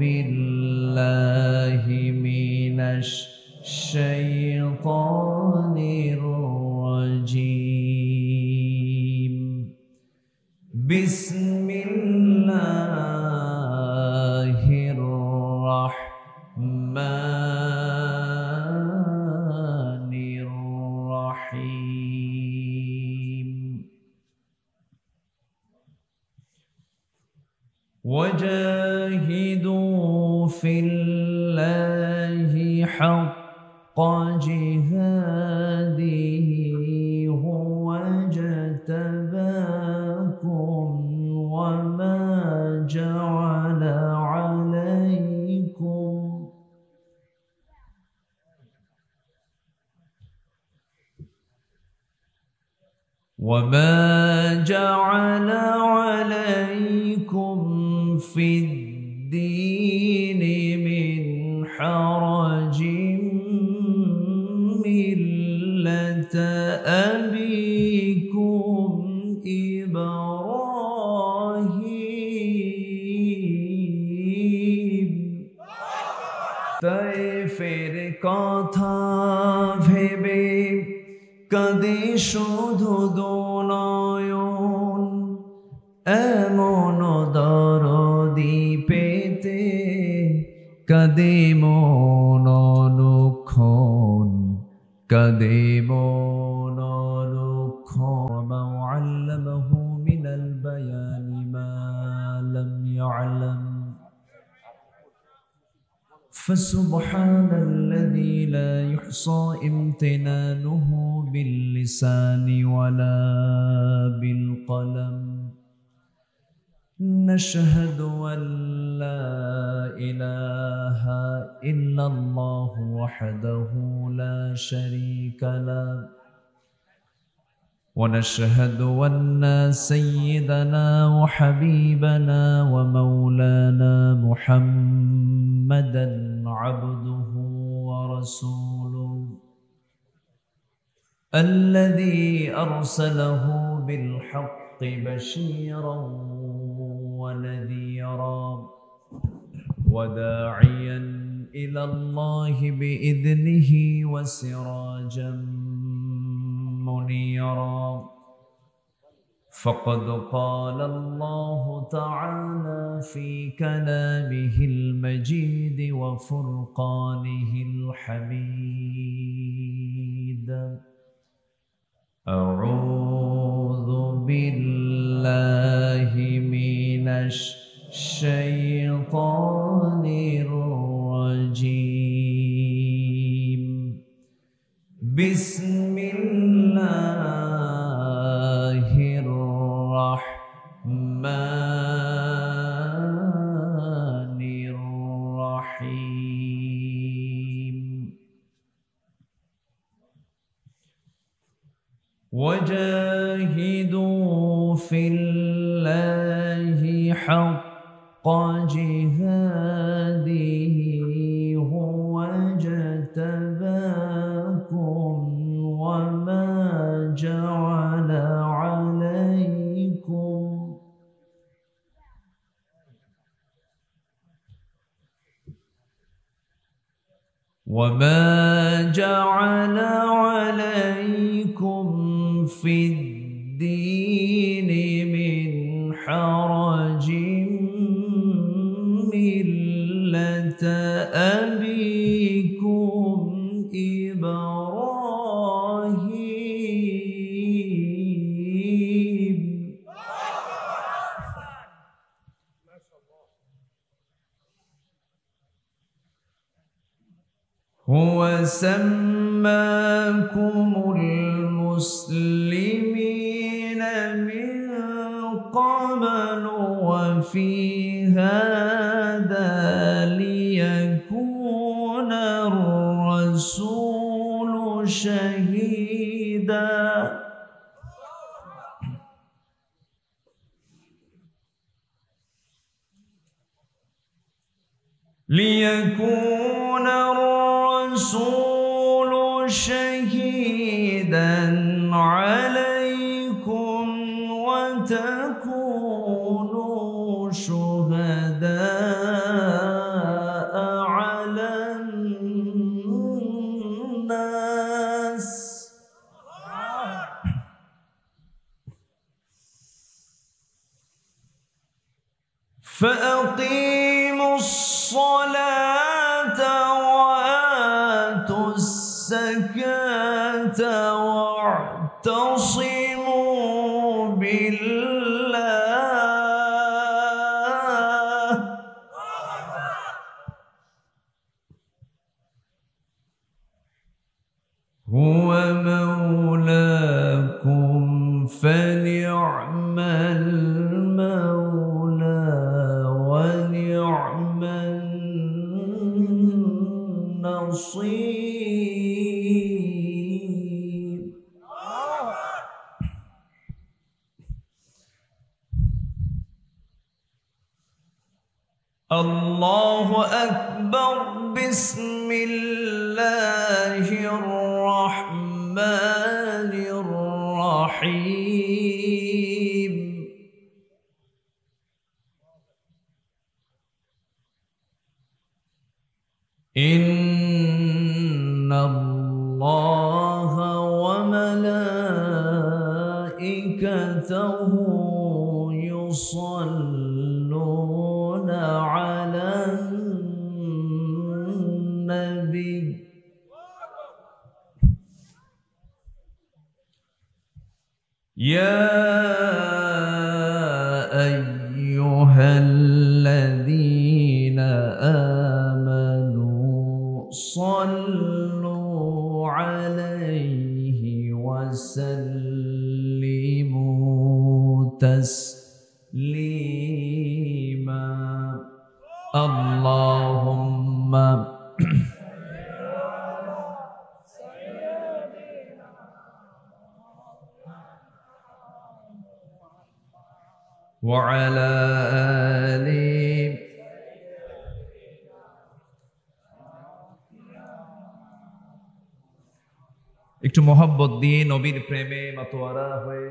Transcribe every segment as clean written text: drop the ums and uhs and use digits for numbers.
بالله من الشيطان الرجيم. بسم الله الرحمن الرحيم. وجاهدوا في الله حق جهاده هو اجتباكم وما جعل عليكم في الدين من حرج ملة أبيكم إبراهيم। তাইফের কথা ভেবে কাঁদে শুধু দুনয়ন, এমন দরদি পেতে কাঁদে মন অনুক্ষণ, কাঁদে মন অনুক্ষণ। মা আল্লামাহু মিনাল বায়ানি মা লাম ইয়ালাম فسبحان الذي لا يحصى امتنانه باللسان ولا بالقلم. نشهد أن لا إله إلا الله وحده لا شريك له، ونشهد أن سيدنا وحبيبنا ومولانا محمدا عبده ورسوله الذي أرسله بالحق بشيرا ونذيرا وداعيا إلى الله بإذنه وسراجا منيرا. فقد قال الله تعالى في كلامه المجيد وفرقانه الحميد: أعوذ بالله من الشيطان الرجيم. بسم الله الرحمن الرحيم. وجاهدوا في الله حق جهاده هو اجتباكم وما جعل عليكم في الدين من حرج ملة أبيكم إبراهيم. هو سماكم المسلمين من قبل وفي هذا ليكون الرسول شهيدا عليكم وتكونوا شهداء فأقيموا الصلاة وآتوا الزكاة واعتصموا بالله هو مولاكم فنعم المولى ونعم النصير. الله أكبر. بسم الله الرحمن الرحيم. إن الله وملائكته يصلون على النبي يا أيها الذين آمنوا صلوا عليه وسلموا تسليما. اللهم وعلى آله একটু মোহাব্বত দিয়ে নবীর প্রেমে মাতোয়ারা হয়ে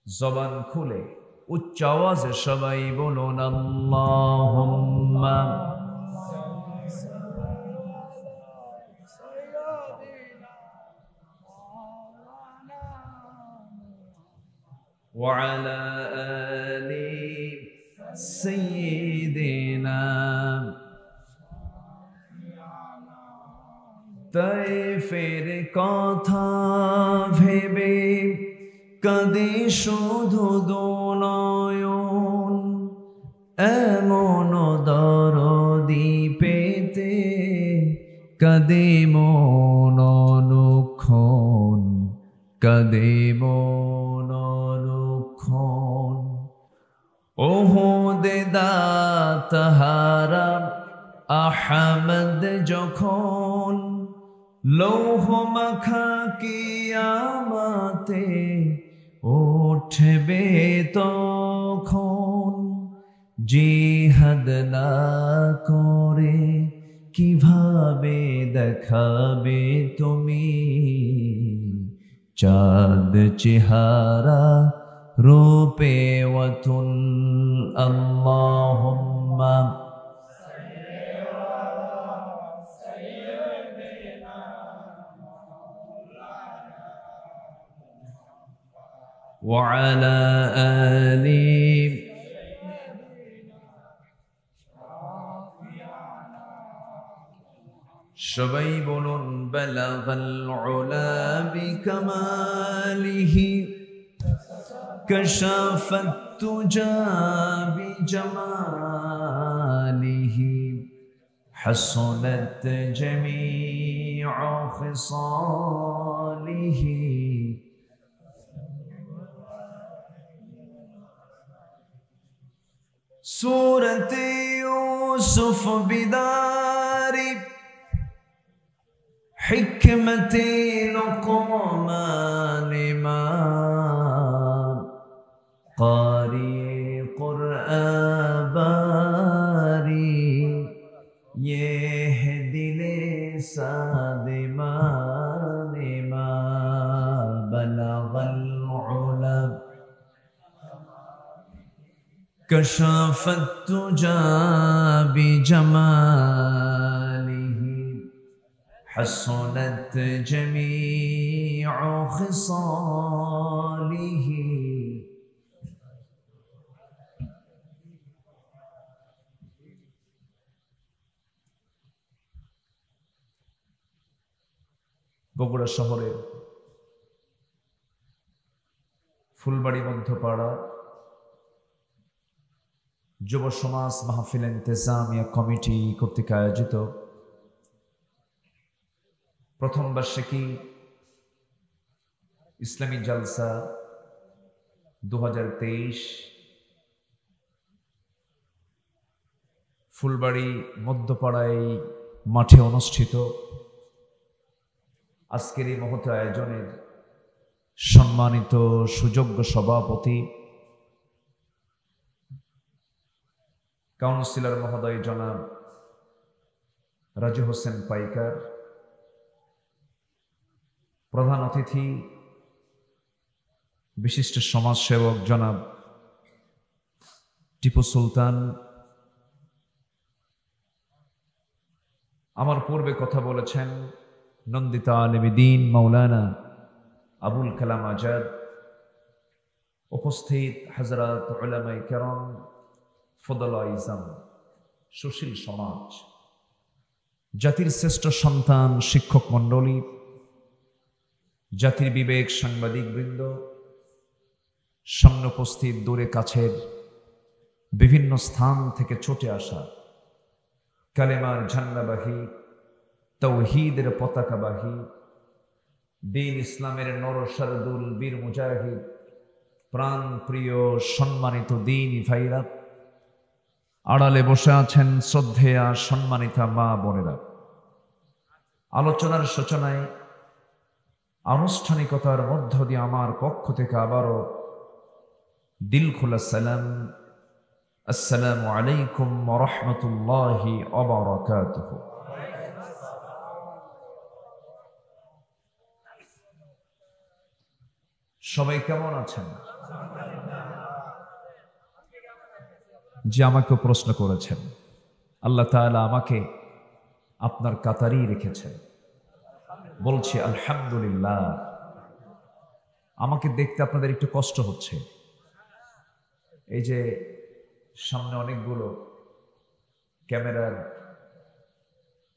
জবান খুলে উচ্চ আওয়াজে সবাই বলুন আল্লাহুম্মা وعلى آل سيدنا তাইফের কথা ভেবে কাঁদে শুধু দুনয়ন এমন দরদি পেতে কাঁদে মন অনুক্ষণ কাঁদে মন অনুক্ষণ। ওহুদে দাতাহারা আহমদ যখন লৌহ মাখা কিয়ামতে উঠবে তখন জিহাদ না করে কিভাবে দেখাবে তুমি চাঁদ চেহারা রূপে ওয়াতুন। আল্লাহুম্মা وعلى آل সবাই বলুন বালাগাল উলা বিকামালিহি কাশাফাত তুজা বিজামালিহি হাসনাত জামিউ খিসালিহি। सूरत यूसुफ बिदारी हिकमते लुक़मान इमाम कारी कुरआन बारी ये है दिले सादिमान इमाम बलगल उला कशाफत तुजा बिजमालिही हसनत जमीउ खिसालिही। বগুড়া শহরের ফুলবাড়ি মধ্যপাড়া যুব সমাজ মাহফিল ইন্তেজামিয়া কমিটি কর্তৃক আয়োজিত প্রথম বার্ষিকী ইসলামী জালসা 2023 ফুলবাড়ি মধ্যপাড়ায় মাঠে অনুষ্ঠিত। আজকের এই মহৎ আয়োজনের সম্মানিত সুযোগ্য সভাপতি কাউন্সিলর মহোদয় জনাব রাজু হোসেন পাইকার, প্রধান অতিথি বিশিষ্ট সমাজসেবক জনাব টিপু সুলতান, আমার পূর্বে কথা বলেছেন নন্দিতা আলেমী দ্বীন মাওলানা আবুল কালাম আজাদ, উপস্থিত হযরত উলামায়ে কেরাম, ফদলা ইজাম, সুশীল সমাজ, জাতির শ্রেষ্ঠ সন্তান শিক্ষক মণ্ডলী, জাতির বিবেক সাংবাদিক বৃন্দ, সামনে উপস্থিত দূরে কাছের বিভিন্ন স্থান থেকে ছুটে আসা কালেমার ঝান্ডাবাহী, তাওহীদের পতাকাবাহী, দ্বীন ইসলামের নরসারদুল বীর মুজাহিদ, প্রাণ প্রিয় সম্মানিত দ্বীনী ভাইরা, আড়ালে বসে আছেন শ্রদ্ধেয়া সম্মানিতা মা বোনেরা। আলোচনার সূচনায় আনুষ্ঠানিকতার মধ্য দিয়ে আমার পক্ষ থেকে আবারও দিল খোলা সালাম, আসসালামু আলাইকুম ওয়া রাহমাতুল্লাহি ওয়া বারাকাতুহু। সবাই কেমন আছেন? যে আমাকে প্রশ্ন করেছেন, আল্লাহ তাআলা আমাকে আপনার কাতারেই রেখেছেন, বলছি আলহামদুলিল্লাহ। আমাকে দেখতে আপনাদের একটু কষ্ট হচ্ছে, এই যে সামনে অনেকগুলো ক্যামেরার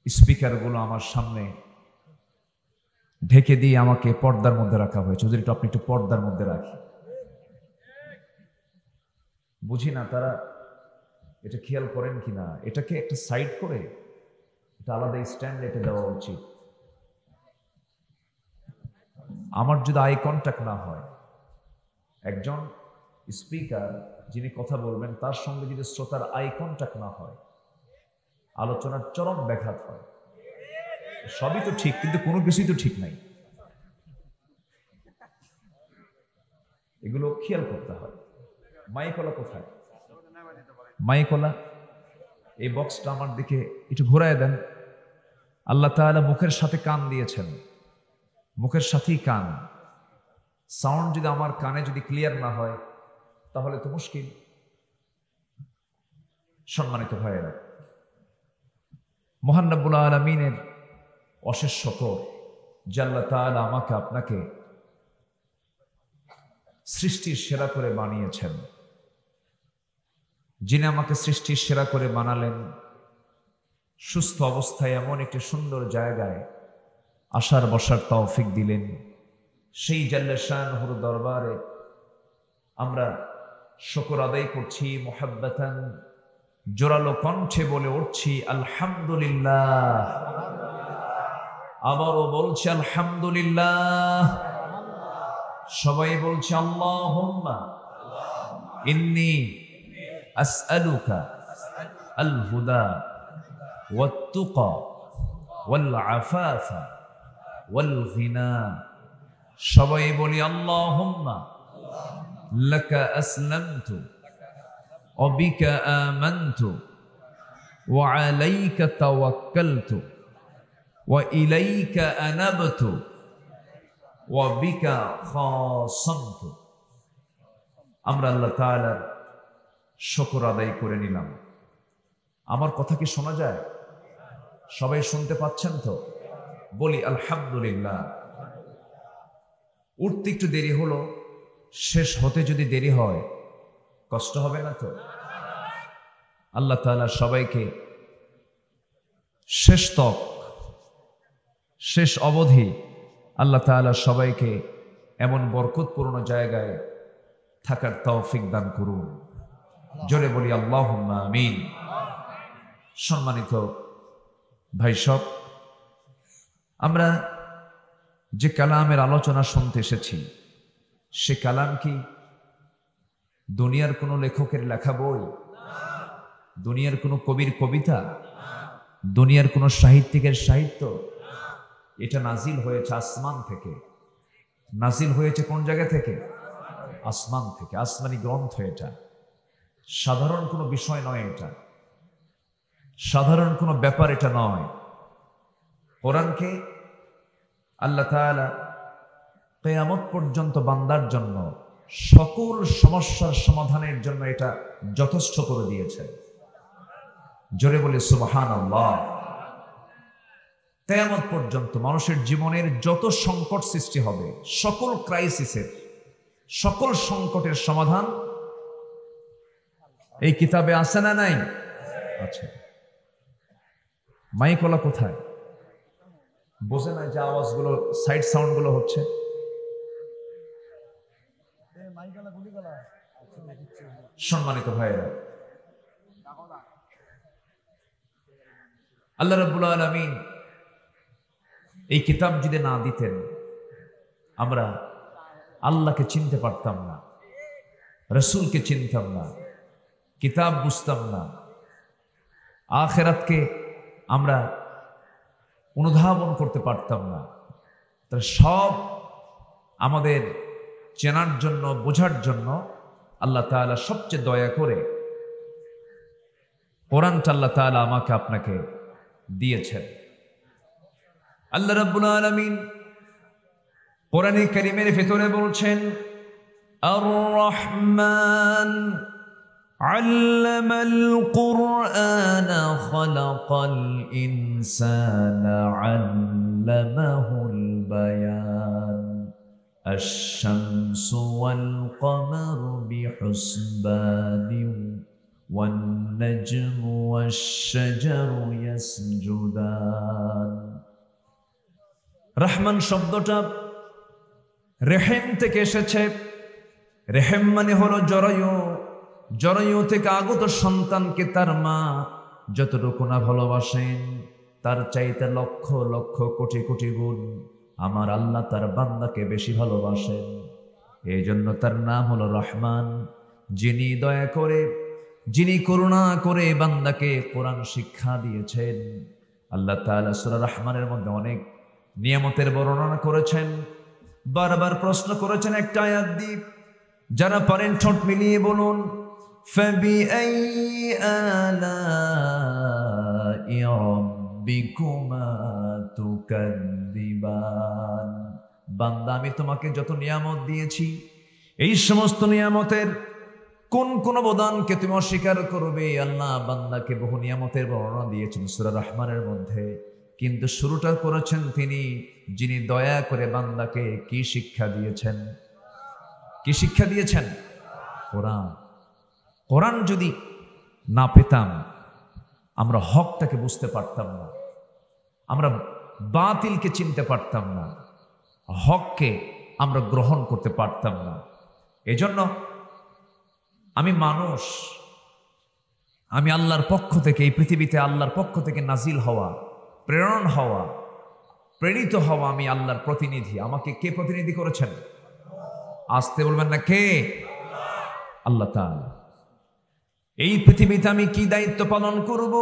স্পিকারগুলো আমার সামনে ঢেকে দিয়ে আমাকে পর্দার মধ্যে রাখা হয়েছে। যদি আপনি একটু পর্দার মধ্যে রাখি, বুঝি না তারা এটা খেয়াল করেন কিনা। এটাকে একটা সাইড করে এটা আলাদা স্ট্যান্ড এটা দেওয়া উচিত। আমার যদি আই কন্ট্যাক্ট না হয়, একজন স্পিকার যিনি কথা বলবেন তার সঙ্গে যদি শ্রোতার আই কন্ট্যাক্ট না হয়, আলোচনার চরম ব্যাঘাত হয়। সবই তো ঠিক, কিন্তু কোনো কিছুই তো ঠিক নাই। এগুলো খেয়াল করতে হয়। মাইকলা কোথায়? মাইকলা, এই বক্সটা আমার দিকে একটু ঘুরায় দেন। আল্লাহ তাআলা মুখের সাথে কান দিয়েছেন, মুখের সাথেই কান। সাউন্ড যদি আমার কানে যদি ক্লিয়ার না হয় তাহলে তো মুশকিল। সম্মানিত ভাইয়েরা, মহান রব্বুল আলামিনের অশেষ শুকর যে আল্লাহ তাআলা আমাকে আপনাকে সৃষ্টির সেরা করে বানিয়েছেন। যিনি আমাকে সৃষ্টির সেরা করে বানালেন, সুস্থ অবস্থায় এমন একটি সুন্দর জায়গায় আসার বসার তৌফিক দিলেন, সেই জাল্লা শানহুর দরবারে আমরা শুকর আদায় করছি। মুহাব্বাতান জোরালো কণ্ঠে বলে উঠছি আলহামদুলিল্লাহ। আবারও বলছি আলহামদুলিল্লাহ। সবাই বলছি আল্লাহুম্মা ইন্নী আসআলুকা আল হুদা ওয়াত তুকা ওয়াল আফাফা ওয়াল গিনা। সবাই বলি আল্লাহুম্মা লাকা আসলামতু ওয়া বিকা আমানতু ওয়া আলাইকা তাওয়াক্কালতু ওয়া ইলাইকা আনাবতু ওয়া বিকা খাসামতু। আমরা আল্লাহ তাআলার শুকর আদায় করে নিলাম। আমার কথা কি শোনা যায়? সবাই শুনতে পাচ্ছেন তো? বলি আলহামদুলিল্লাহ। উঠতে একটু দেরি হলো, শেষ হতে যদি দেরি হয় কষ্ট হবে না তো? আল্লাহ তাআলা সবাইকে শেষ তক, শেষ অবধি আল্লাহ তাআলা সবাইকে এমন বরকতপূর্ণ জায়গায় থাকার তৌফিক দান করুন। জোরে বলি আল্লাহুম্মা আমিন। সম্মানিত ভাই সব, আমরা যে কালামের আলোচনা শুনতে এসেছি সে কালাম কি দুনিয়ার কোনো লেখকের লেখা বই, দুনিয়ার কোনো কবির কবিতা, দুনিয়ার কোনো সাহিত্যিকের সাহিত্য? এটা নাজিল হয়েছে আসমান থেকে। নাজিল হয়েছে কোন জায়গা থেকে? আসমান থেকে। আসমানি গ্রন্থ এটা, সাধারণ কোনো বিষয় নয়, এটা সাধারণ কোনো ব্যাপার এটা নয়। কোরআনকে আল্লাহ তাআলা কিয়ামত পর্যন্ত বান্দার জন্য সকল সমস্যার সমাধানের জন্য এটা যথেষ্ট করে দিয়েছেন। জোরে বলে সুবহানাল্লাহ। কিয়ামত পর্যন্ত মানুষের জীবনের যত সংকট সৃষ্টি হবে, সকল ক্রাইসিসের, সকল সংকটের সমাধান এই কিতাবে আছে না নাই? আচ্ছা, মাইকওয়ালা কোথায়? বোঝে না যে আওয়াজগুলো, সাইড সাউন্ড গুলো হচ্ছে? সম্মানিত ভাইয়েরা, আল্লাহ রাব্বুল আলামিন এই কিতাব যদি না দিতেন আমরা আল্লাহকে চিনতে পারতাম না, রসুলকে চিনতাম না, কিতাব বুঝতাম না, আখিরাতকে আমরা অনুধাবন করতে পারতাম না। তাহলে সব আমাদের চেনার জন্য, বোঝার জন্য আল্লাহ তাআলা সবচেয়ে দয়া করে কোরআনটা আল্লাহ তাআলা আমাকে আপনাকে দিয়েছেন। আল্লাহ রাব্বুল আলামিন কোরআনে কারীমের ভিতরে বলছেন, আর রহমান আল্লামাল কুরআন খালাকাল ইনসানা আল্লামাহুল বায়ান আশ-শামসু ওয়াল কমারু বিহুসবানিন ওয়ান নাজমু ওয়াশ-শাজারু ইয়াসজুদান। রহমান শব্দটা রেহেম থেকে এসেছে। রেহেম মানে হলো জরায়ু। জরায়ু থেকে আগত সন্তানকে তার মা যতটুকু না ভালোবাসেন তার চাইতে লক্ষ লক্ষ কোটি কোটি গুণ আমার আল্লাহ তার বান্দাকে বেশি ভালোবাসেন। এই জন্য তার নাম হলো রহমান, যিনি দয়া করে, যিনি করুণা করে বান্দাকে কোরআন শিক্ষা দিয়েছেন। আল্লাহ তাআলা সূরা রহমানের মধ্যে অনেক নিয়ামতের বর্ণনা করেছেন। বারবার প্রশ্ন করেছেন একটা আয়াত দিয়ে, যারা পারেন ঠোঁট মিলিয়ে বলুন, ফাবিআইয়ি আলাই রাব্বিকুমা তুকাযযিবান। বান্দা, আমি তোমাকে যত নিয়ামত দিয়েছি এই সমস্ত নিয়ামতের কোন কোন অবদানকে তুমি অস্বীকার করবে? আল্লাহ বান্দাকে বহু নিয়ামতের বর্ণনা দিয়েছেন সূরা রহমানের মধ্যে, কিন্তু শুরুটা করেছেন তিনি যিনি দয়া করে বান্দাকে কি শিক্ষা দিয়েছেন? কি শিক্ষা দিয়েছেন? কোরআন। কোরআন যদি না পেতাম আমরা হকটাকে বুঝতে পারতাম না, আমরা বাতিলকে চিনতে পারতাম না, হককে আমরা গ্রহণ করতে পারতাম না। এজন্য আমি মানুষ, আমি আল্লাহর পক্ষ থেকে, এই পৃথিবীতে আল্লাহর পক্ষ থেকে নাজিল হওয়া, প্রেরণ হওয়া, প্রেরিত হওয়া, আমি আল্লাহর প্রতিনিধি। আমাকে কে প্রতিনিধি করেছেন? আসতে বলবেন না, কে? আল্লাহ তাআলা। এই পৃথিবীতে আমি কি দায়িত্ব পালন করব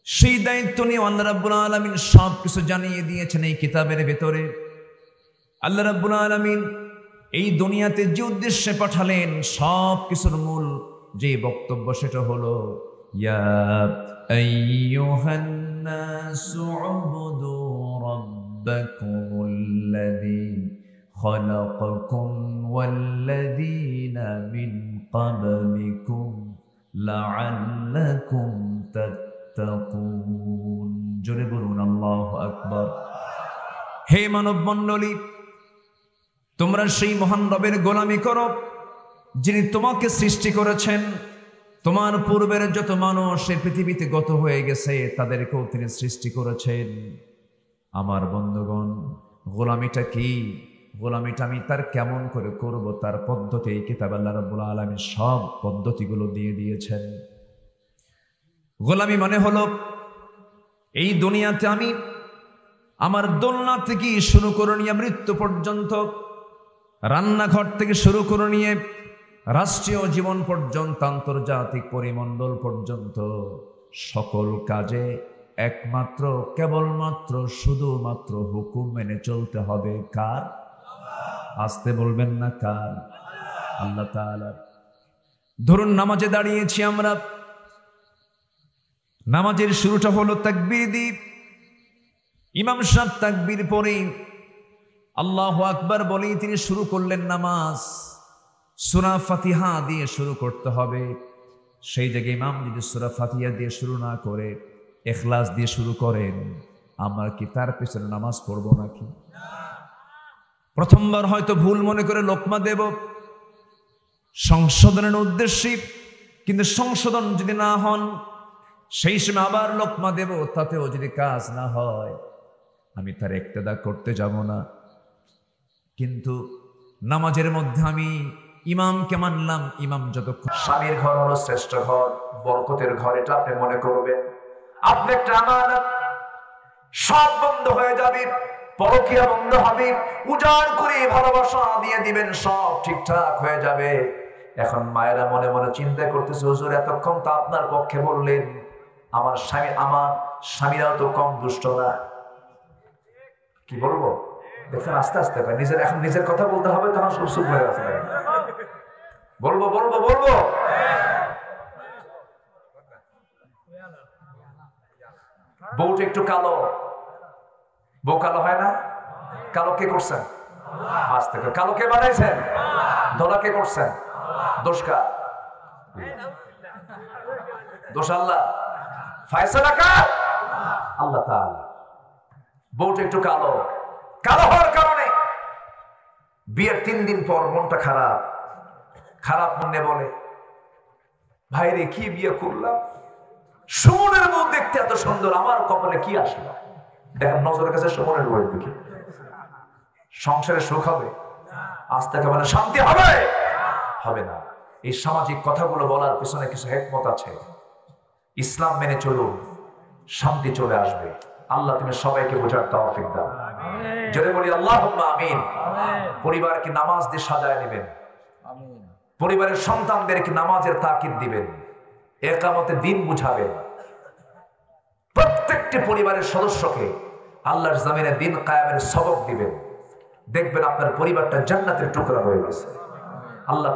সেই দায়িত্ব নিয়ে আল্লাহ রাব্বুল আলামিন সব কিছু জানিয়ে দিয়েছেন এই কিতাবের ভেতরে। আল্লাহ রাব্বুল আলামিন এই দুনিয়াতে যে উদ্দেশ্যে পাঠালেন সব কিছুর মূল যে বক্তব্য সেটা হলো, ইয়া আইয়ুহান নাসু উবুদু রাব্বাকুমুল্লাযী খালাকাকুম ওয়াল্লাযীনা মিন ক্বাবলিকুম লাআল্লাকুম তাত্তাকুন। জোরে বলুন আল্লাহু আকবার। হে মানব মণ্ডলী, তোমরা সেই মহান রবের গোলামি করো যিনি তোমাকে সৃষ্টি করেছেন। তোমার পূর্বের যত মানুষ এই পৃথিবীতে গত হয়ে গেছে তাদেরকেও তিনি সৃষ্টি করেছেন। আমার বন্ধুগণ, গোলামিটা কি, গোলামিটা আমি তার কেমন করে করব, তার পদ্ধতি এই কিতাব আল্লাহ রাব্বুল আলামিন সব পদ্ধতিগুলো দিয়ে দিয়েছেন। গোলামি মানে হলো এই দুনিয়াতে আমি আমার দোলনা থেকে শুরু করে নিয়ে মৃত্যু পর্যন্ত, রান্নাঘর থেকে শুরু করে নিয়ে রাষ্ট্রীয় জীবন পর্যন্ত, আন্তর্জাতিক পরিমণ্ডল পর্যন্ত সকল কাজে একমাত্র কেবলমাত্র শুধুমাত্র হুকুম মেনে চলতে হবে। কার? আসতে বলবেন না, কার? আল্লাহ তাআলা। ধরুন নামাজে দাঁড়িয়েছি আমরা, নামাজের শুরুটা হলো তাকবীর দিয়ে, ইমাম সাহেব তাকবীর পরে আল্লাহু আকবার বলেই তিনি শুরু করলেন নামাজ। সূরা ফাতিহা দিয়ে শুরু করতে হবে। সেই জায়গায় ইমাম যদি সূরা ফাতিহা দিয়ে শুরু না করে ইখলাস দিয়ে শুরু করেন, আমরা কি তার পেছনে নামাজ পড়বো নাকি? প্রথমবার হয়তো ভুল মনে করে লোকমা দেব সংশোধনের উদ্দেশ্যে, কিন্তু সংশোধন যদি না হন সেই সময় আবার লোকমা দেব, তাতেও যদি কাজ না হয় আমি তার ইক্তেদা করতে যাব না। কিন্তু নামাজের মধ্যে আমি ইমামকে মানলাম, ইমাম যতক্ষণ, স্বামীর ঘর হলো শ্রেষ্ঠ ঘর, বরকতের ঘর, এটা আপনি মনে করবেন। আপনি একটা আমানত, সব বন্ধ হয়ে যাবে, পরকীয়া বন্ধ হবে, উজাড় করে ভালোবাসা দিয়ে দিবেন, সব ঠিকঠাক হয়ে যাবে। এখন মায়েরা মনে মনে চিন্তা করতেছে, হুজুর এতক্ষণ তো আপনার পক্ষে বললেন, আমার স্বামীরাও তো কম দুষ্ট না। কি বলবো দেখেন, আস্তে আস্তে নিজের, এখন নিজের কথা বলতে হবে, তখন সুসুপ হয়ে আছে। বলবো বলবো বলবো বউটা একটু কালো, বউ কালো হয় না? কালো কে করছেন? আজ থেকে কালো কে বানাইছেন? ধোলা কে করছেন? দোষ কার? দোষ আল্লাহ। ফায়সালা কার? আল্লাহ তাআলা। বউটা একটু কালো, কালো হওয়ার কারণে বিয়ের 3 দিন পর মনটা খারাপ, খারাপ মনে বলে, ভাই রে কি বিয়ে করলাম, সুমনের বউ দেখতে এত সুন্দর, আমার কপালে কি আসলো। দেখেন নজরের কাছে সুমনের বউ দেখি, সংসারে সুখ হবে? আজ থেকে মানে শান্তি হবে? হবে না। এই সামাজিক কথাগুলো বলার পিছনে কিছু হিকমত আছে। ইসলাম মেনে চলুন, শান্তি চলে আসবে। আল্লাহ তুমি সবাইকে বোঝার তৌফিক দাও। জোরে বলি আল্লাহুম্মা আমিন। পরিবারকে নামাজ দিয়ে সাজায় নেবেন, পরিবারের সন্তানদেরকে নামাজের তাকিদ দিবেন, ইকামতে দিন বুঝাবেন। প্রত্যেকটি পরিবারের সদস্যকে আল্লাহর জমিনে দিন কায়েমের সবক দিবেন। দেখবেন আপনার পরিবারটা জান্নাতের টুকরা হয়ে গেছে। আল্লাহ